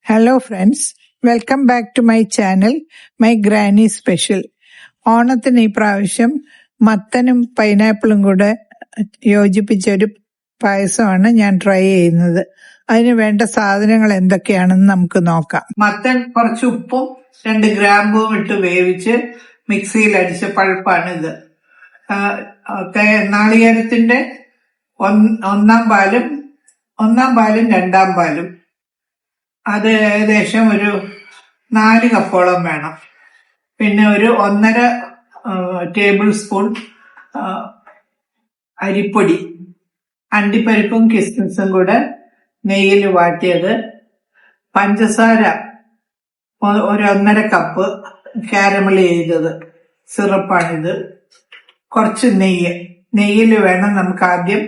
Hello friends, welcome back to my channel my granny special. ഓണത്തിന് ഈ പ്രാവശ്യം മത്തനും പൈനാപ്പിളും കൂടെ യോജിപ്പിച്ചൊരു പായസമാണ് ഞാൻ ട്രൈ ചെയ്യുന്നത്. അതിന് വേണ്ട സാധനങ്ങൾ എന്തൊക്കെയാണെന്ന് നമുക്ക് നോക്കാം. മത്തൻ കുറച്ച് ഉപ്പും 2 ഗ്രാമ്പും ഇട്ട് വേവിച്ച് മിക്സിയിൽ അടിച്ച പൾപ്പാണിത്. നാളികേരത്തിന്റെ ഒന്നാം പാലും 2 പാലും അത് ഏകദേശം ഒരു 4 കപ്പോളം വേണം. പിന്നെ ഒരു 1.5 ടേബിൾ സ്പൂൺ അരിപ്പൊടി, അണ്ടിപ്പരിപ്പും കിസ്മിസും കൂടെ നെയ്യിൽ വാട്ടിയത്, പഞ്ചസാര ഒരു 1.5 കപ്പ് കാരമൽ ചെയ്തത് സിറപ്പാണിത്, കുറച്ച് നെയ്യിൽ വേണം നമുക്ക് ആദ്യം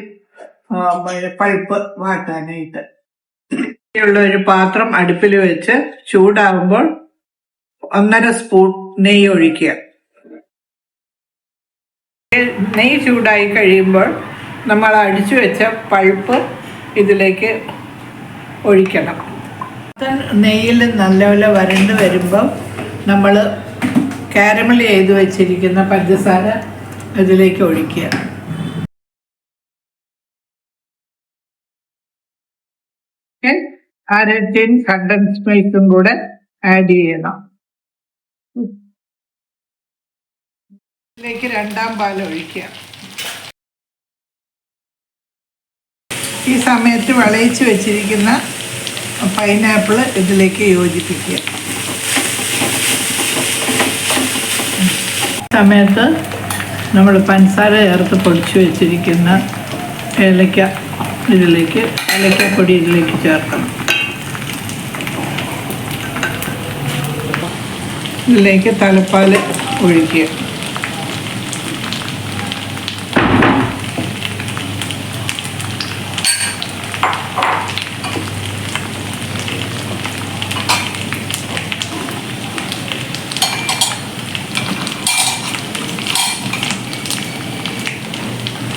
പൾപ്പ് വാട്ടാനായിട്ട്. ഉള്ള ഒരു പാത്രം അടുപ്പിൽ വെച്ച് ചൂടാകുമ്പോൾ 1.5 സ്പൂൺ നെയ്യ് ഒഴിക്കുക. നെയ്യ് ചൂടായി കഴിയുമ്പോൾ നമ്മൾ അടിച്ചു വെച്ച പൾപ്പ് ഇതിലേക്ക് ഒഴിക്കണം. നെയ്യിൽ നല്ലപോലെ വരണ്ട് വരുമ്പോൾ നമ്മൾ കാരമൽ ചെയ്ത് വെച്ചിരിക്കുന്ന പഞ്ചസാര ഇതിലേക്ക് ഒഴിക്കുക. അര ടിൻ കണ്ടൻസ് മിൽക്കും കൂടെ ആഡ് ചെയ്യണം. ഇതിലേക്ക് 2 പാൽ ഒഴിക്കുക. ഈ സമയത്ത് വിളയിച്ച് വെച്ചിരിക്കുന്ന പൈനാപ്പിൾ ഇതിലേക്ക് യോജിപ്പിക്കുക. സമയത്ത് നമ്മൾ പഞ്ചസാര ചേർത്ത് പൊടിച്ചു വെച്ചിരിക്കുന്ന ഏലക്കപ്പൊടി ഇതിലേക്ക് ചേർക്കണം. ഇതിലേക്ക് തലപ്പാൽ ഒഴിക്കുക.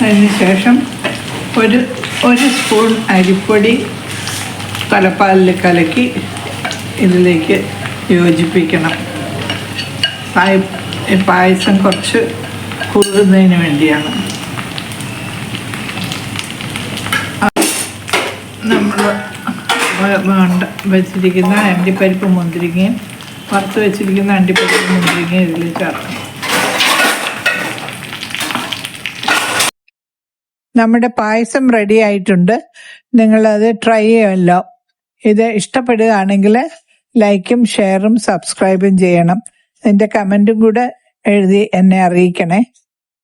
അതിനുശേഷം ഒരു സ്പൂൺ അരിപ്പൊടി തലപ്പാലിൽ കലക്കി ഇതിലേക്ക് യോജിപ്പിക്കണം. പായസം കുറച്ച് കുറുകുന്നതിന് വേണ്ടിയാണ്. നമ്മൾ വെച്ചിരിക്കുന്ന അണ്ടിപ്പരിപ്പ് മുന്തിരിങ്ങയും വറുത്ത് വെച്ചിരിക്കുന്ന അണ്ടിപ്പരിപ്പ് മുന്തിരിങ്ങയും ഇതിൽ ചേർക്കണം. നമ്മുടെ പായസം റെഡി ആയിട്ടുണ്ട്. നിങ്ങളത് ട്രൈ ചെയ്യുമല്ലോ. ഇത് ഇഷ്ടപ്പെടുകയാണെങ്കിൽ ലൈക്കും ഷെയറും സബ്സ്ക്രൈബും ചെയ്യണം. ഇതിന്റെ കമന്റും കൂടെ എഴുതി എന്നെ അറിയിക്കണേ.